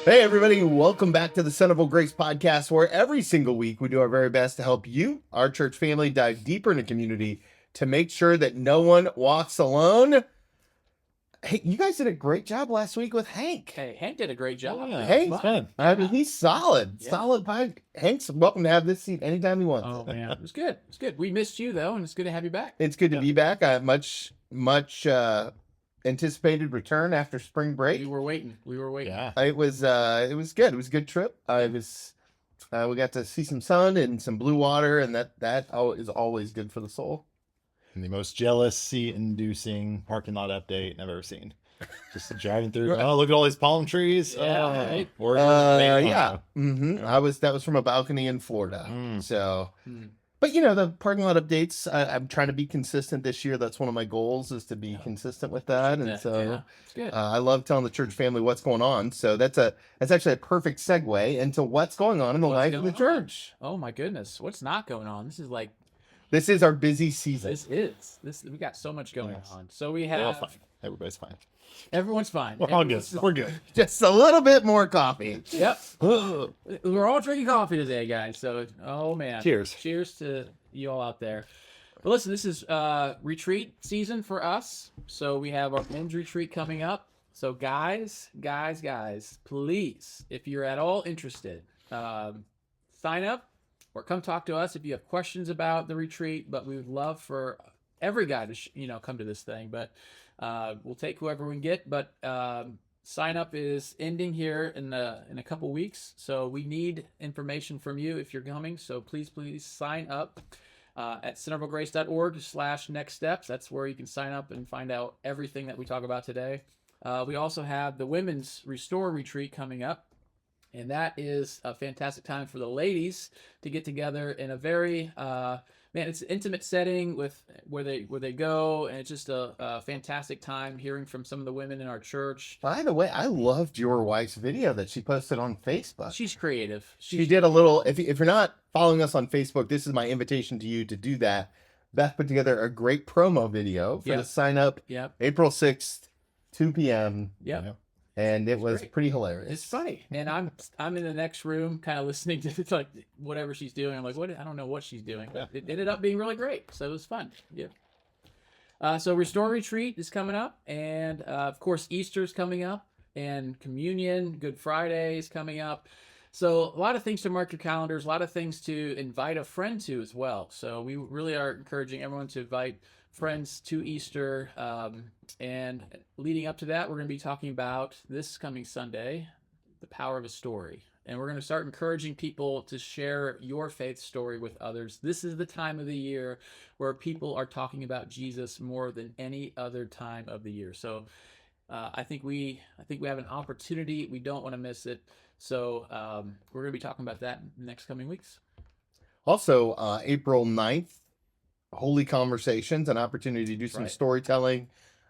Hey, everybody, welcome back to the Son of Grace podcast, where every single week we do our very best to help you, our church family, dive deeper into community to make sure that no one walks alone. Hey, you guys did a great job last week with Hank. Hey, Hank did a great job. Yeah, Hey, it's fun. I mean, he's solid. Yeah. Solid pie. Hank's welcome to have this seat anytime he wants. Oh, man. It was good. It's good. We missed you, though, and it's good to have you back. It's good to be back. Much anticipated return after spring break. We were waiting. Yeah. It was good. It was a good trip. We got to see some sun and some blue water, and that is always good for the soul. And the most jealousy-inducing parking lot update I've ever seen. Just driving through. Oh, look at all these palm trees. Yeah, right. Yeah. That was from a balcony in Florida. So, but the parking lot updates. I'm trying to be consistent this year. That's one of my goals, is to be consistent with that. And It's good. I love telling the church family what's going on. So that's actually a perfect segue into what's going on in the life of the church. Oh, my goodness. What's not going on? This is our busy season. We got so much going on. So we They're all have, fine. Everybody's fine. everyone's fine. We're all good. We're good. Just a little bit more coffee. Yep. We're all drinking coffee today, guys. So, oh, man. Cheers. Cheers to you all out there. But listen, this is retreat season for us. So we have our men's retreat coming up. So guys, please, if you're at all interested, sign up or come talk to us if you have questions about the retreat. But we would love for every guy to come to this thing. But we'll take whoever we can get. But sign up is ending here in a couple weeks. So we need information from you if you're coming. So please sign up at centerofgrace.org/next steps. That's where you can sign up and find out everything that we talk about today. We also have the Women's Restore Retreat coming up. And that is a fantastic time for the ladies to get together in a very, it's an intimate setting with where they go. And it's just a fantastic time hearing from some of the women in our church. By the way, I loved your wife's video that she posted on Facebook. She's creative. She did a little, if you're not following us on Facebook, this is my invitation to you to do that. Beth put together a great promo video for the sign up. Yep. April 6th, 2 p.m. Yep. And it was pretty hilarious. It's funny, and I'm in the next room, kind of listening to like whatever she's doing. I'm like, what? I don't know what she's doing. But it ended up being really great, so it was fun. Yeah. So Restore Retreat is coming up, and of course Easter's coming up, and Communion, Good Friday is coming up. So a lot of things to mark your calendars, a lot of things to invite a friend to as well. So we really are encouraging everyone to invite friends to Easter. And leading up to that, we're going to be talking about this coming Sunday, the power of a story. And we're going to start encouraging people to share your faith story with others. This is the time of the year where people are talking about Jesus more than any other time of the year. So I think we have an opportunity. We don't want to miss it. So we're going to be talking about that in the next coming weeks. Also, April 9th, Holy Conversations, an opportunity to do some storytelling.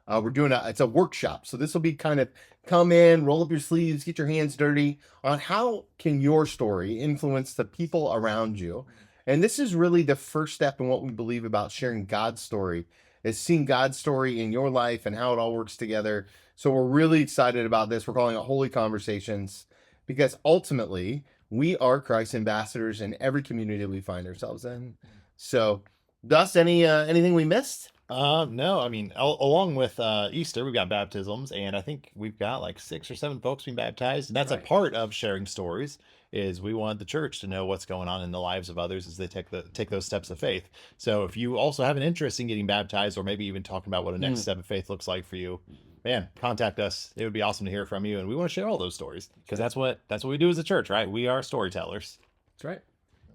We're doing it's a workshop. So this will be kind of come in, roll up your sleeves, get your hands dirty on how can your story influence the people around you. And this is really the first step in what we believe about sharing God's story, is seeing God's story in your life and how it all works together. So we're really excited about this. We're calling it Holy Conversations because ultimately we are Christ's ambassadors in every community that we find ourselves in. So, Dust, anything we missed? No, I mean, along with Easter, we've got baptisms, and I think we've got like 6 or 7 folks being baptized. And that's a part of sharing stories, is we want the church to know what's going on in the lives of others as they take those steps of faith. So if you also have an interest in getting baptized, or maybe even talking about what a next step of faith looks like for you, man, contact us. It would be awesome to hear from you, and we want to share all those stories because that's what we do as a church, right? We are storytellers. That's right.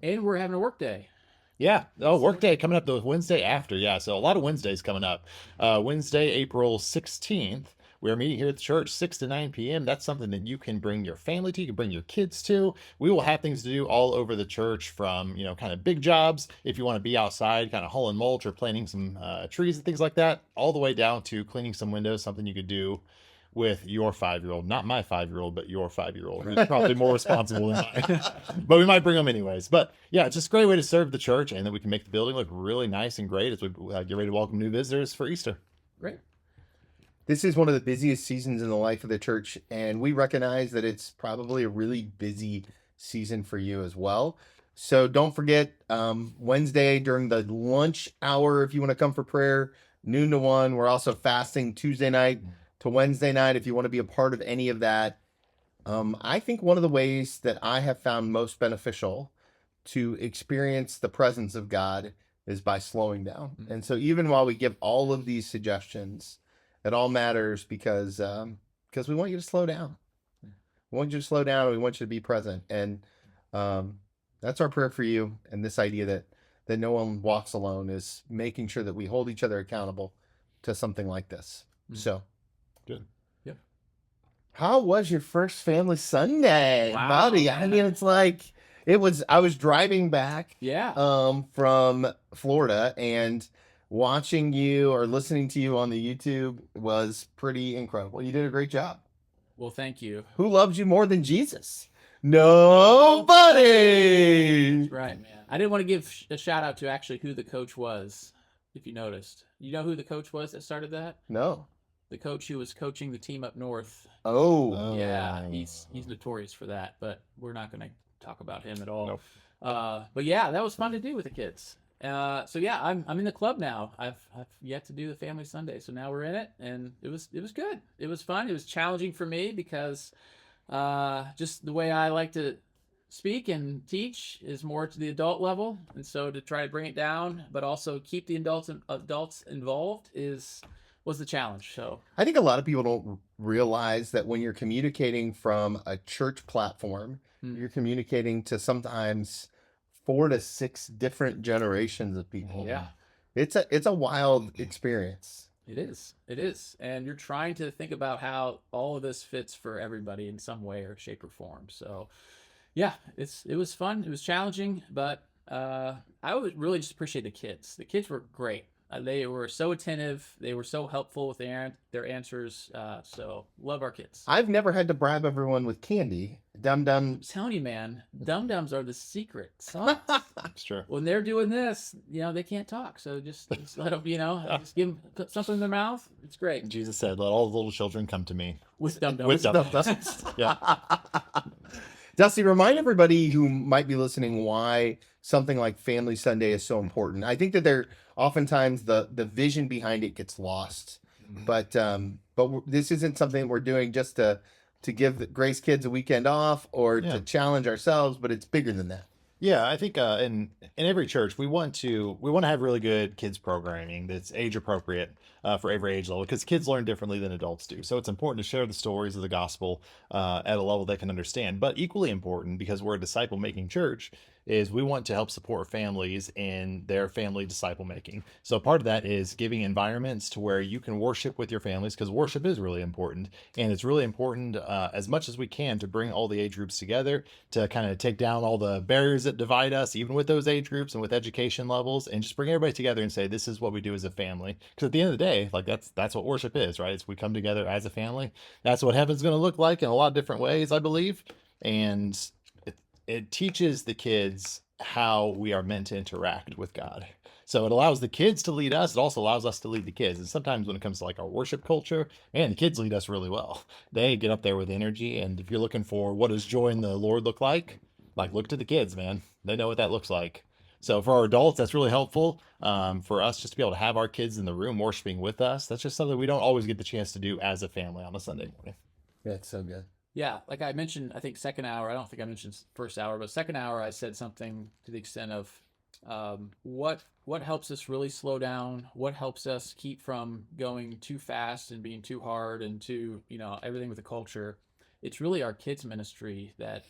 And we're having a work day. Yeah. Oh, workday coming up the Wednesday after. Yeah. So a lot of Wednesdays coming up. Wednesday, April 16th, we're meeting here at the church, 6 to 9 p.m. That's something that you can bring your family to. You can bring your kids to. We will have things to do all over the church, from, kind of big jobs, if you want to be outside, kind of hauling mulch or planting some trees and things like that, all the way down to cleaning some windows, something you could do with your 5-year-old, not my 5-year-old, but your 5-year-old, who's probably more responsible than mine. But we might bring them anyways. But yeah, it's just a great way to serve the church, and then we can make the building look really nice and great as we get ready to welcome new visitors for Easter. Great. This is one of the busiest seasons in the life of the church, and we recognize that it's probably a really busy season for you as well. So don't forget Wednesday during the lunch hour if you want to come for prayer, noon to 1. We're also fasting Tuesday night to Wednesday night if you want to be a part of any of that. I think one of the ways that I have found most beneficial to experience the presence of God is by slowing down. And so even while we give all of these suggestions, it all matters because we want you to slow down. We want you to slow down and we want you to be present. And that's our prayer for you. And this idea that no one walks alone is making sure that we hold each other accountable to something like this. So Good. Yep. How was your first family Sunday, Wow. buddy? I mean, it's like I was driving back Yeah. from Florida, and watching you or listening to you on the YouTube was pretty incredible. You did a great job. Well, thank you. Who loves you more than Jesus? Nobody. That's right, man. I didn't want to give a shout out to actually who the coach was, if you noticed. You know who the coach was that started that? No. The coach who was coaching the team up north. Oh. Yeah, he's notorious for that, but we're not going to talk about him at all. Nope. But yeah, that was fun to do with the kids. So yeah, I'm in the club now. I've yet to do the family Sunday, so now we're in it, and it was good. It was fun. It was challenging for me because just the way I like to speak and teach is more to the adult level, and so to try to bring it down, but also keep the adults involved was the challenge. So I think a lot of people don't realize that when you're communicating from a church platform, you're communicating to sometimes 4 to 6 different generations of people. yeah. It's a wild experience. It is. And you're trying to think about how all of this fits for everybody in some way or shape or form. So yeah, it was fun. It was challenging, but I would really just appreciate the kids. The kids were great. They were so attentive. They were so helpful with their answers. So love our kids. I've never had to bribe everyone with candy. Dum Dum. I'm telling you, man, dum-dums are the secret sauce. It's true. When they're doing this, they can't talk. So just let them, just give them put something in their mouth. It's great. Jesus said, "Let all the little children come to me." With dum-dums. With dum-dums. Yeah. Dusty, remind everybody who might be listening why something like Family Sunday is so important. I think that oftentimes the vision behind it gets lost, but this isn't something we're doing just to give the Grace kids a weekend off or to challenge ourselves, but it's bigger than that. Yeah, I think in every church we want to have really good kids programming that's age appropriate for every age level, because kids learn differently than adults do. So it's important to share the stories of the gospel at a level they can understand. But equally important, because we're a disciple making church, is we want to help support families in their family disciple making. So part of that is giving environments to where you can worship with your families, because worship is really important, and it's really important as much as we can to bring all the age groups together to kind of take down all the barriers that divide us, even with those age groups and with education levels, and just bring everybody together and say, this is what we do as a family. Because at the end of the day, like that's what worship is, right? It's we come together as a family. That's what heaven's going to look like in a lot of different ways, I believe. And it teaches the kids how we are meant to interact with God. So it allows the kids to lead us. It also allows us to lead the kids. And sometimes when it comes to like our worship culture, man, the kids lead us really well. They get up there with energy. And if you're looking for what does joy in the Lord look like look to the kids, man. They know what that looks like. So for our adults, that's really helpful. For us just to be able to have our kids in the room worshiping with us, that's just something we don't always get the chance to do as a family on a Sunday morning. Yeah, it's so good. Yeah, like I mentioned, I think second hour, I don't think I mentioned first hour, but second hour I said something to the extent of what helps us really slow down, what helps us keep from going too fast and being too hard and too, everything with the culture. It's really our kids ministry that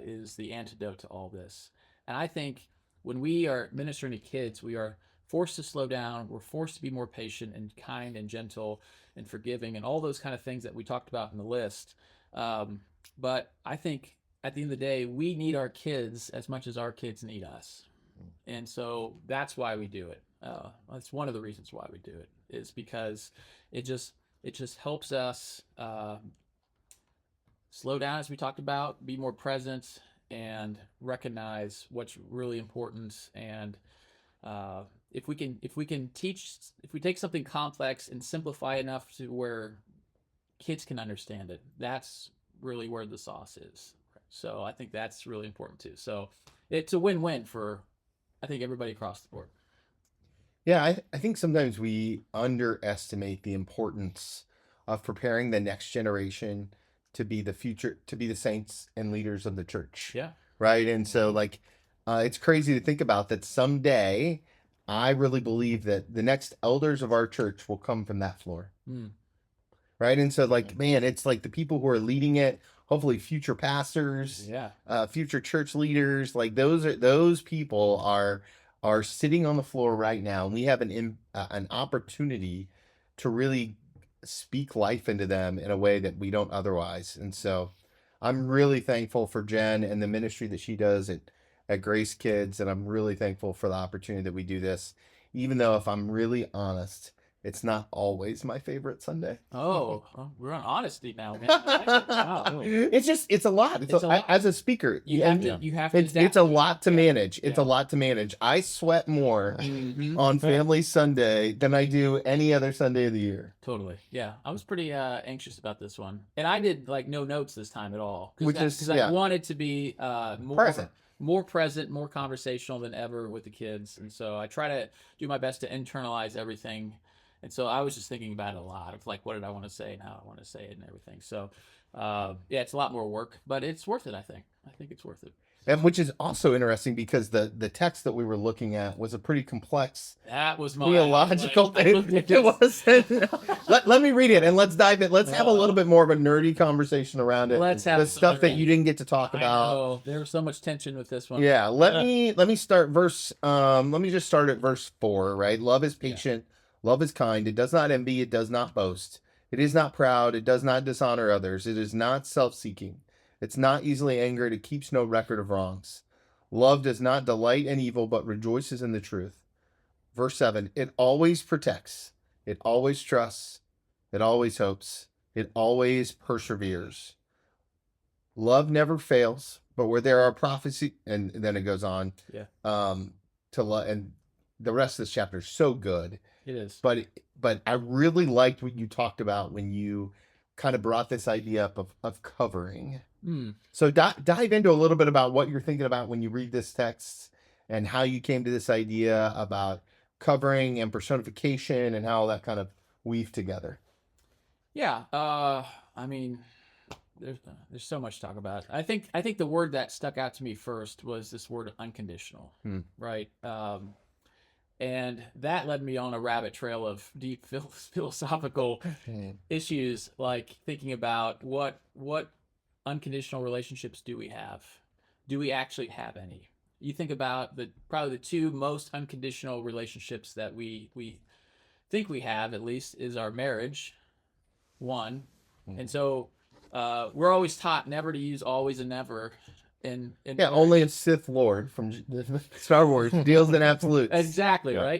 is the antidote to all this. And I think when we are ministering to kids, we are forced to slow down. We're forced to be more patient and kind and gentle and forgiving and all those kind of things that we talked about in the list. But I think at the end of the day, we need our kids as much as our kids need us. And so that's why we do it. That's one of the reasons why we do it, is because it just helps us slow down, as we talked about, be more present and recognize what's really important. And if we can teach, if we take something complex and simplify enough to where kids can understand it, that's really where the sauce is. So I think that's really important too. So it's a win-win for, I think, everybody across the board. Yeah, I think sometimes we underestimate the importance of preparing the next generation to be the future, to be the saints and leaders of the church. Yeah. Right. And so, like, it's crazy to think about that someday. I really believe that the next elders of our church will come from that floor. Mm. Right. And so, like, man, it's like the people who are leading it, hopefully future pastors, Yeah. future church leaders, like those people are sitting on the floor right now, and we have an opportunity to really speak life into them in a way that we don't otherwise. And so I'm really thankful for Jen and the ministry that she does at Grace Kids, and I'm really thankful for the opportunity that we do this, even though, if I'm really honest, it's not always my favorite Sunday. Oh, we're on honesty now, man. Wow. It's a lot. It's a lot. As a speaker, You have to it's adapt. a lot to manage. It's Yeah. a lot to manage. I sweat more Mhm. on Family Sunday than I do any other Sunday of the year. Totally. Yeah. I was pretty anxious about this one. And I did like no notes this time at all. Which is, Because yeah. I wanted to be Present. more present, more conversational than ever with the kids. And so I try to do my best to internalize everything. And so I was just thinking about it a lot of like, what did I want to say and how I want to say it and everything. So yeah, it's a lot more work, but it's worth it, I think. I think it's worth it. And which is also interesting because the text that we were looking at was a pretty complex That was my theological I thing. looked at It this. was. Let me read it and let's dive in. Let's have a little bit more of a nerdy conversation around it. Let's have the some stuff that nerdy. you didn't get to talk I about. know. There was so much tension with this one. Yeah, let me start let me just start at verse 4, right? Love is patient, love is kind, it does not envy, it does not boast. It is not proud, it does not dishonor others, it is not self-seeking. It's not easily angered, it keeps no record of wrongs. Love does not delight in evil, but rejoices in the truth. Verse 7, it always protects, it always trusts, it always hopes, it always perseveres. Love never fails, but where there are prophecy, and then it goes on. Yeah. To love, and the rest of this chapter is so good. It is. But I really liked what you talked about when you kind of brought this idea up of covering. Mm. So dive into a little bit about what you're thinking about when you read this text and how you came to this idea about covering and personification and how that kind of weave together. Yeah. I mean, there's so much to talk about. I think the word that stuck out to me first was this word unconditional, right? And that led me on a rabbit trail of deep philosophical issues, like thinking about what unconditional relationships do we have? Do we actually have any? You think about probably the two most unconditional relationships that we think we have, at least, is our marriage, one. And so we're always taught never to use always and never. In Only a Sith Lord from Star Wars deals in absolutes. Exactly, Yeah.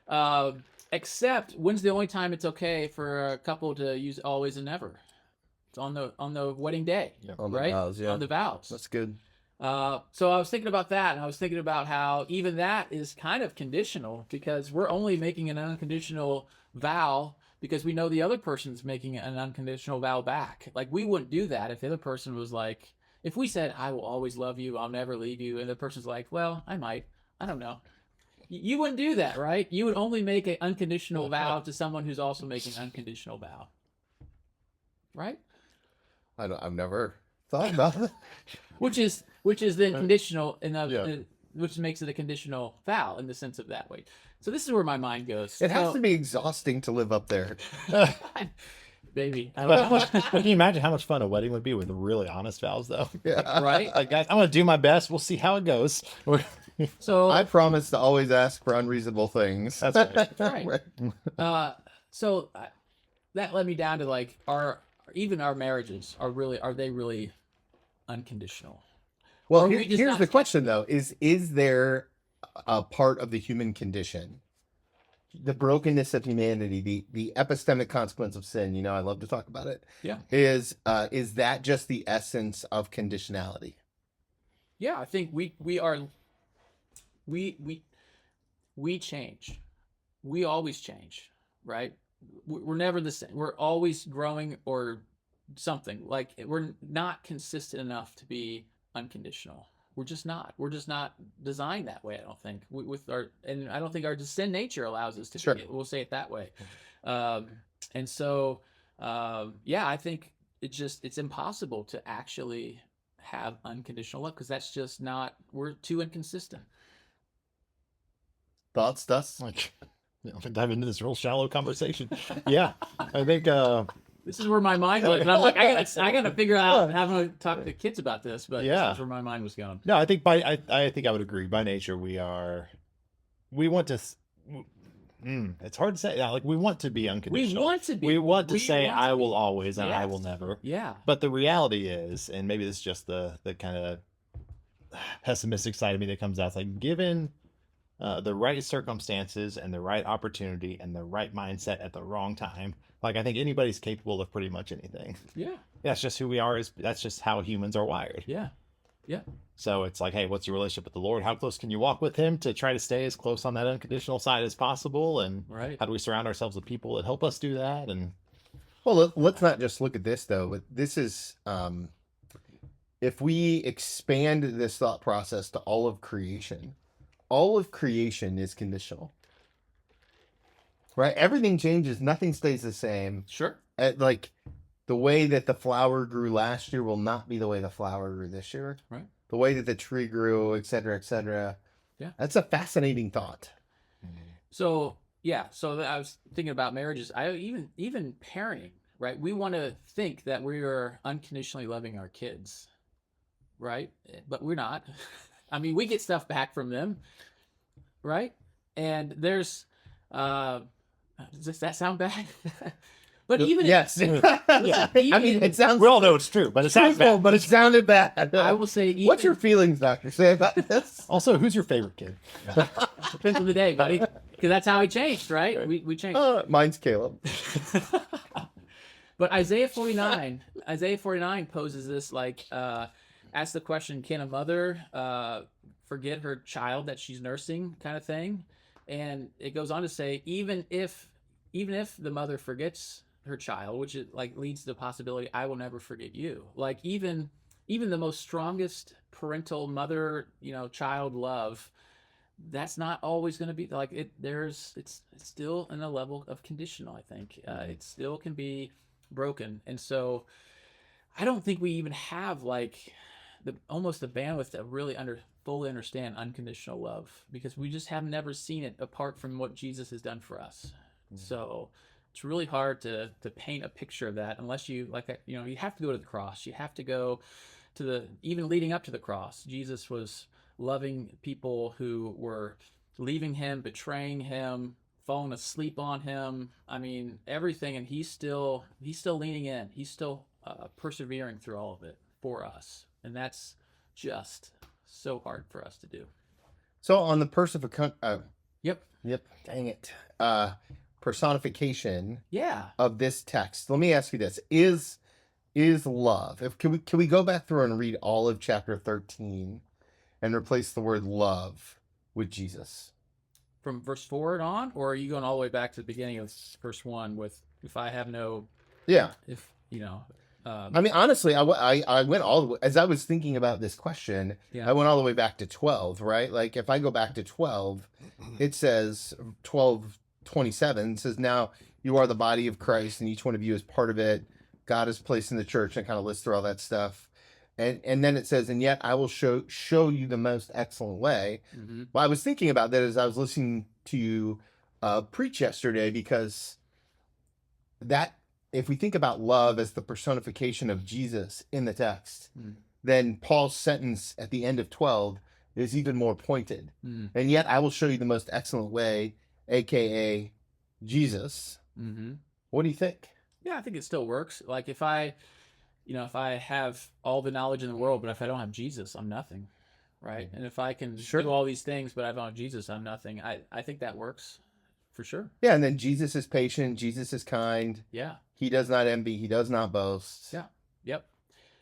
right? Except, when's the only time it's okay for a couple to use always and never? It's on the wedding day, On the right? vows, yeah. On the vows. That's good. So I was thinking about that, and I was thinking about how even that is kind of conditional, because we're only making an unconditional vow because we know the other person's making an unconditional vow back. Like, we wouldn't do that if the other person was like, if we said, I will always love you, I'll never leave you, and the person's like, well, I might, I don't know. You wouldn't do that, right? You would only make an unconditional vow to someone who's also making an unconditional vow. Right? I've never thought about it. Which is then conditional Yeah. which makes it a conditional vow in the sense of that way. So this is where my mind goes. It has to be exhausting to live up there. Baby. I don't know. Can you imagine how much fun a wedding would be with really honest vows, though? Yeah. Right? Like, guys, I'm gonna do my best. We'll see how it goes. So I promise to always ask for unreasonable things. That's right. Right. So that led me down to like, even our marriages are they really unconditional? Well, Or we just here's not the catch question though: is there a part of the human condition, the brokenness of humanity, the epistemic consequence of sin? You know, I love to talk about it. Yeah. Is that just the essence of conditionality? Yeah, I think we change. we always change, right? We're never the same. We're always growing or something. Like we're not consistent enough to be unconditional. We're just not. We're just not designed that way. I don't think with our, and I don't think our sin nature allows us to Sure. be. We'll say it that way. Um, and so, yeah, I think it's impossible to actually have unconditional love because that's just not. We're too inconsistent. Thoughts, Dust? Like, you know, dive into this real shallow conversation. Yeah, I think This is where my mind was. And I'm like, I gotta figure out how to talk to the kids about this, but Yeah. that's where my mind was going. no, I think I think I would agree. By nature, we want to. It's hard to say. Yeah, like we want to be unconditional. We want to be. We want to say want to I be. will always and I Yes. will never. Yeah. But the reality is, and maybe this is just the kind of pessimistic side of me that comes out. It's like given the right circumstances and the right opportunity and the right mindset at the wrong time, like I think anybody's capable of pretty much anything. Yeah. That's just who we are. That's just how humans are wired. Yeah. Yeah. So it's like, hey, what's your relationship with the Lord? How close can you walk with Him to try to stay as close on that unconditional side as possible? And Right. how do we surround ourselves with people that help us do that? And Well, let's not just look at this though. But this is, if we expand this thought process to all of creation is conditional, right? Everything changes. Nothing stays the same. Sure. Like the way that the flower grew last year will not be the way the flower grew this year. Right. The way that the tree grew, et cetera, et cetera. Yeah. That's a fascinating thought. So yeah. So I was thinking about marriages. Even parenting. Right. We want to think that we are unconditionally loving our kids. Right. But we're not. I mean, we get stuff back from them. Right. And there's. Does that sound bad? But even yes, Yeah. I mean, it sounds we all know it's true, but it sounds truthful, bad. but it sounded bad. I will say, What's your feelings, Doctor? Say about this. Also, who's your favorite kid? depends on the day, buddy? Because that's how he changed, right? We changed. Mine's Caleb. But Isaiah 49 poses this like, asks the question, can a mother forget her child that she's nursing, kind of thing? And it goes on to say, even if the mother forgets her child, which it like leads to the possibility, I will never forget you. Like even the most strongest parental mother, child love, that's not always going to be like it. It's still in a level of conditional. I think it still can be broken, and so I don't think we even have like almost the bandwidth to really fully understand unconditional love because we just have never seen it apart from what Jesus has done for us. So it's really hard to paint a picture of that unless you you have to go to the cross. You have to go to even leading up to the cross. Jesus was loving people who were leaving him, betraying him, falling asleep on him. I mean, everything. And he's still leaning in. He's still persevering through all of it for us. And that's just so hard for us to do. So on the Yep. dang it. Personification Yeah. of this text. Let me ask you this: Is love? Can we go back through and read all of chapter 13 and replace the word love with Jesus? From verse 4 and on, or are you going all the way back to the beginning of verse 1 with if I have no, Yeah. I I mean, honestly, I went all the way, as I was thinking about this question, Yeah. I went all the way back to 12, right? Like if I go back to 12, it says 12:27 says, now you are the body of Christ and each one of you is part of it. God is placed in the church, and kind of lists through all that stuff. And then it says, and yet I will show you the most excellent way. Mm-hmm. Well, I was thinking about that as I was listening to you preach yesterday, because that, if we think about love as the personification of Jesus in the text, then Paul's sentence at the end of 12 is even more pointed. And yet I will show you the most excellent way, aka Jesus. What do you think? Yeah, I think it still works. Like if I have all the knowledge in the world, but if I don't have Jesus, I'm nothing, right? And if I can Sure. do all these things, but I don't have Jesus, I'm nothing. I think that works for sure. Yeah, and then Jesus is patient, Jesus is kind. Yeah. He does not envy, he does not boast. Yeah. Yep.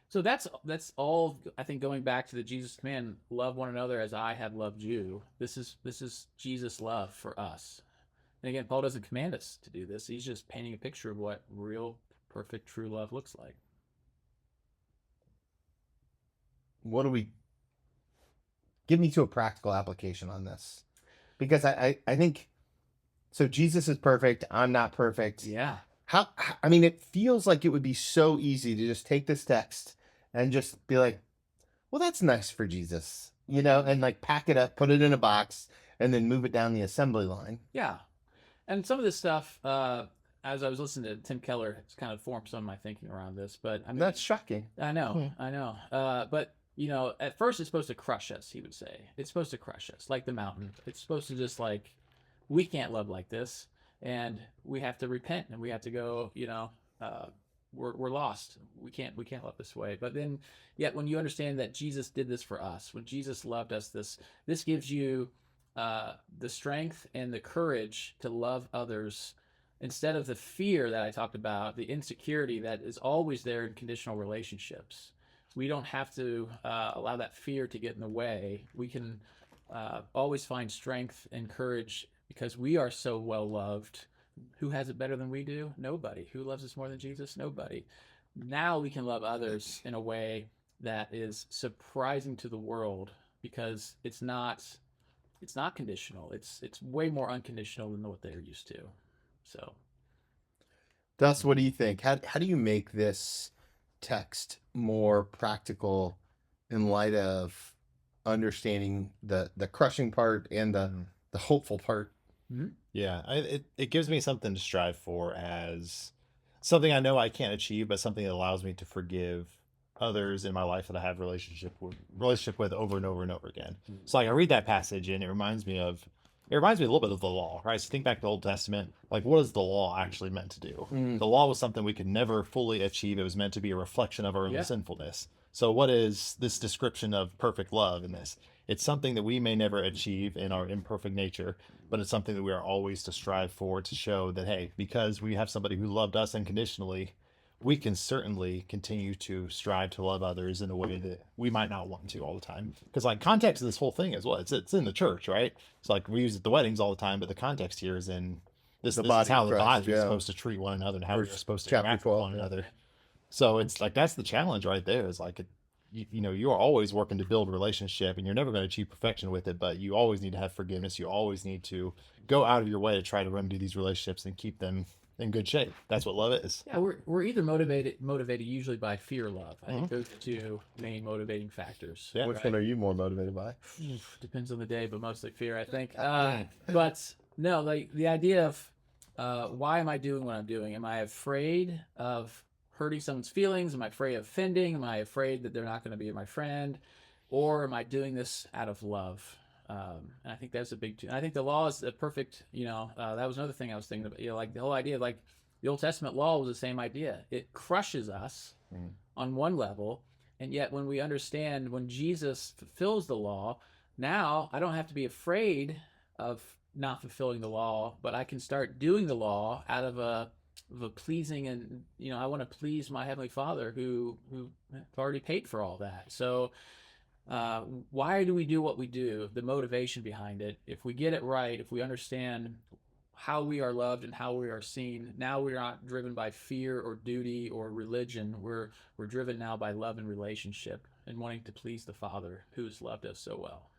So that's all. I think going back to the Jesus command, love one another as I have loved you. This is Jesus' love for us. And again, Paul doesn't command us to do this. He's just painting a picture of what real, perfect, true love looks like. What do we give me to a practical application on this? Because I think so. Jesus is perfect. I'm not perfect. Yeah. I mean, it feels like it would be so easy to just take this text and just be like, well, that's nice for Jesus, and like pack it up, put it in a box, and then move it down the assembly line. Yeah. And some of this stuff, as I was listening to Tim Keller, it's kind of formed some of my thinking around this. But I mean, That's shocking. I know. But at first it's supposed to crush us. He would say it's supposed to crush us like the mountain. It's supposed to just like we can't love like this, and we have to repent and we have to go. We're lost. We can't love this way. But then, yet when you understand that Jesus did this for us, when Jesus loved us, this gives you the strength and the courage to love others instead of the fear that I talked about, the insecurity that is always there in conditional relationships. We don't have to allow that fear to get in the way. We can always find strength and courage because we are so well loved. Who has it better than we do? Nobody. Who loves us more than Jesus? Nobody. Now we can love others in a way that is surprising to the world because it's not conditional. It's way more unconditional than what they're used to. So, Dust, what do you think? How do you make this text more practical in light of understanding the crushing part and the hopeful part? Yeah, it gives me something to strive for as something I know I can't achieve, but something that allows me to forgive others in my life that I have relationship with over and over and over again. So like I read that passage and it reminds me a little bit of the law, right? So think back to the Old Testament, like what is the law actually meant to do? The law was something we could never fully achieve. It was meant to be a reflection of our own sinfulness. So what is this description of perfect love in this? It's something that we may never achieve in our imperfect nature, but it's something that we are always to strive for, to show that, hey, because we have somebody who loved us unconditionally, we can certainly continue to strive to love others in a way that we might not want to all the time. Because like context of this whole thing is what it's in the church, right? It's like we use it at the weddings all the time, but the context here is in this is how the body is supposed to treat one another and how we're supposed to interact with one another. So it's like that's the challenge right there. Is like you are always working to build a relationship, and you're never going to achieve perfection with it. But you always need to have forgiveness. You always need to go out of your way to try to remedy these relationships and keep them in good shape. That's what love is. Yeah, we're either motivated usually by fear or love. I think those are two main motivating factors. Yeah, which one are you more motivated by? Depends on the day, but mostly fear, I think. But no, like the idea of why am I doing what I'm doing? Am I afraid of hurting someone's feelings? Am I afraid of offending? Am I afraid that they're not going to be my friend? Or am I doing this out of love? And I think that's a big. I think the law is the perfect. That was another thing I was thinking about. Like the whole idea, like the Old Testament law was the same idea. It crushes us on one level, and yet when we understand when Jesus fulfills the law, now I don't have to be afraid of not fulfilling the law, but I can start doing the law out of a pleasing, and I want to please my Heavenly Father who already paid for all that. So why do we do what we do? The motivation behind it. If we get it right, if we understand how we are loved and how we are seen, now we're not driven by fear or duty or religion. We're driven now by love and relationship and wanting to please the Father who has loved us so well.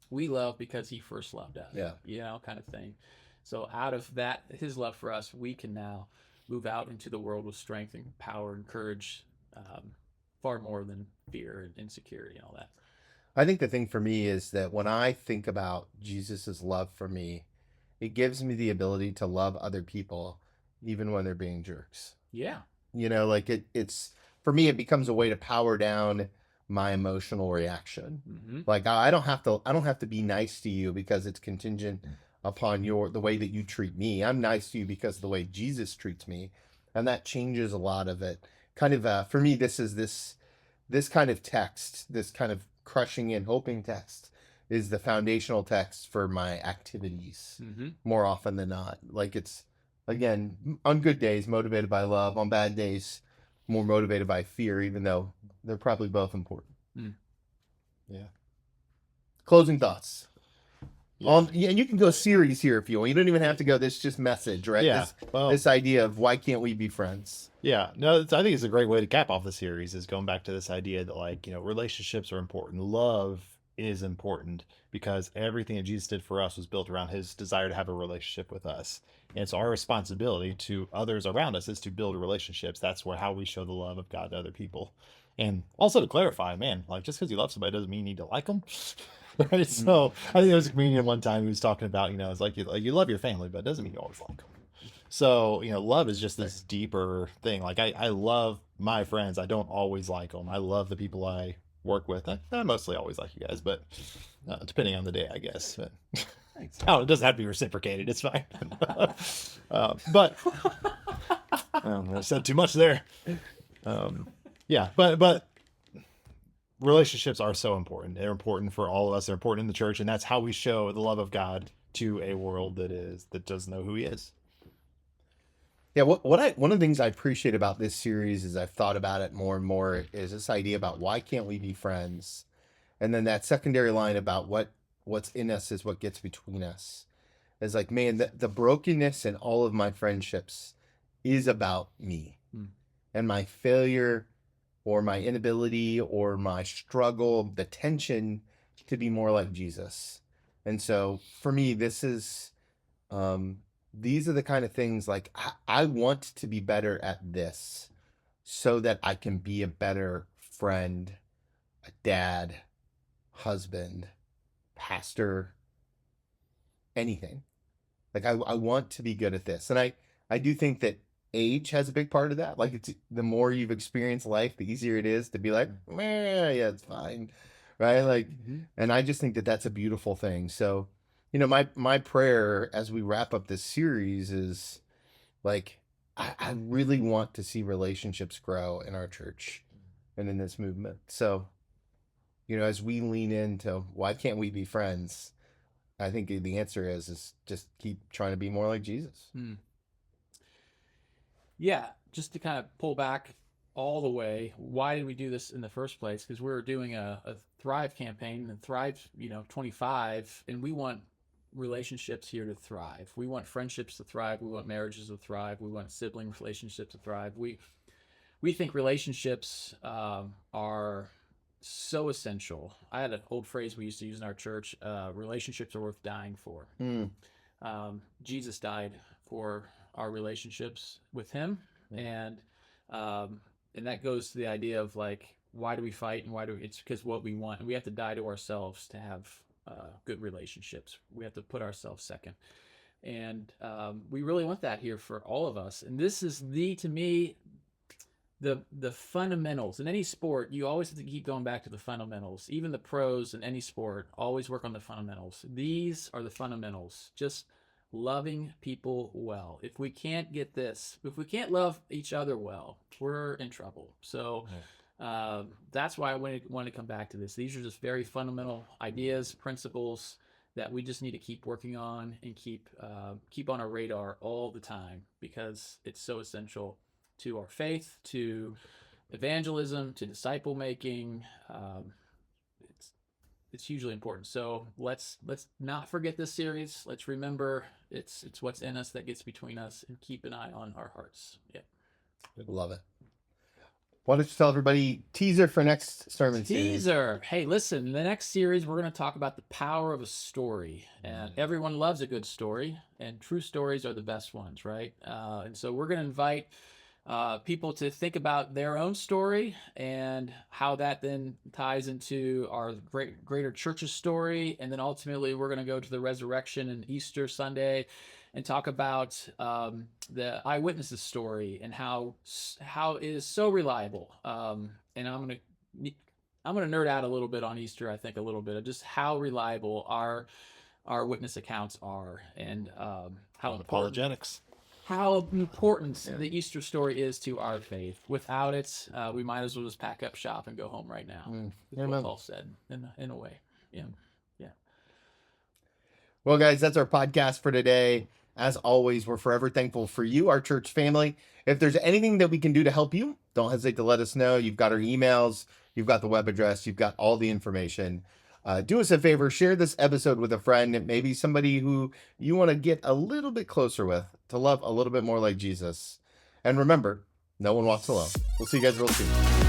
We love because He first loved us. Yeah. Kind of thing. So out of that, His love for us, we can now move out into the world with strength and power and courage, far more than fear and insecurity and all that. I think the thing for me is that when I think about Jesus's love for me, it gives me the ability to love other people, even when they're being jerks. Yeah. Like it's for me, it becomes a way to power down my emotional reaction. Like I don't have to be nice to you because it's contingent upon the way that you treat me. I'm nice to you because of the way Jesus treats me, and that changes a lot of it. Kind of for me, this is this kind of text, this kind of crushing and hoping text, is the foundational text for my activities more often than not. Like it's again on good days motivated by love, on bad days more motivated by fear, even though they're probably both important. Yeah. Closing thoughts. Yeah, and you can go series here if you want. You don't even have to go this just message, right? Yeah. Well, This idea of why can't we be friends? yeah, no, I think it's a great way to cap off the series is going back to this idea that relationships are important. Love is important because everything that Jesus did for us was built around his desire to have a relationship with us. And it's our responsibility to others around us is to build relationships. That's how we show the love of God to other people. And also to clarify, man, like just because you love somebody doesn't mean you need to like them. Right. So I think there was a comedian one time who was talking about, it's like you love your family, but it doesn't mean you always like them. So, love is just this deeper thing. Like I love my friends. I don't always like them. I love the people I work with. I mostly always like you guys, but depending on the day, I guess. But, it doesn't have to be reciprocated. It's fine. But I said too much there. Yeah, but relationships are so important. They're important for all of us. They're important in the church, and that's how we show the love of God to a world that doesn't know who He is. Yeah, one of the things I appreciate about this series is I've thought about it more and more is this idea about why can't we be friends, and then that secondary line about what's in us is what gets between us. It's like, man, the brokenness in all of my friendships is about me and my failure or my inability or my struggle, the tension to be more like Jesus. And so for me, these are the kind of things like I want to be better at this so that I can be a better friend, a dad, husband, pastor, anything. Like I want to be good at this. And I do think that age has a big part of that. Like it's the more you've experienced life, the easier it is to be like, yeah, it's fine. Right. Like, and I just think that that's a beautiful thing. So, my prayer as we wrap up this series is like, I really want to see relationships grow in our church and in this movement. So, as we lean into why can't we be friends? I think the answer is just keep trying to be more like Jesus. Yeah, just to kind of pull back all the way, why did we do this in the first place? Because we were doing a Thrive campaign and Thrive, 25, and we want relationships here to thrive. We want friendships to thrive. We want marriages to thrive. We want sibling relationships to thrive. We think relationships are so essential. I had an old phrase we used to use in our church: relationships are worth dying for. Jesus died for our relationships with Him, and that goes to the idea of like, why do we fight and it's because what we want, and we have to die to ourselves to have good relationships. We have to put ourselves second, and we really want that here for all of us. And this is to me, the fundamentals in any sport. You always have to keep going back to the fundamentals. Even the pros in any sport always work on the fundamentals. These are the fundamentals. Just loving people well. If we can't get this, if we can't love each other well, we're in trouble. So that's why I want to come back to this. These are just very fundamental ideas, principles that we just need to keep working on and keep on our radar all the time, because it's so essential to our faith, to evangelism, to disciple making. It's hugely important. So let's not forget this series. Let's remember it's what's in us that gets between us, and keep an eye on our hearts. Yeah. Love it. Why don't you tell everybody teaser for next sermon series? Teaser. Hey, listen, the next series we're going to talk about the power of a story. And everyone loves a good story, and true stories are the best ones, right? And so we're going to invite people to think about their own story and how that then ties into our greater church's story. And then ultimately we're going to go to the resurrection and Easter Sunday and talk about the eyewitnesses story and how it is so reliable. And I'm going to nerd out a little bit on Easter. I think a little bit of just how reliable our witness accounts are, and how Apologetics. How important the Easter story is to our faith. Without it, we might as well just pack up shop and go home right now. That's what Paul said, in a way. Yeah. Well, guys, that's our podcast for today. As always, we're forever thankful for you, our church family. If there's anything that we can do to help you, don't hesitate to let us know. You've got our emails, you've got the web address, you've got all the information. Do us a favor, share this episode with a friend, maybe somebody who you want to get a little bit closer with, to love a little bit more like Jesus. And remember, no one walks alone. We'll see you guys real soon.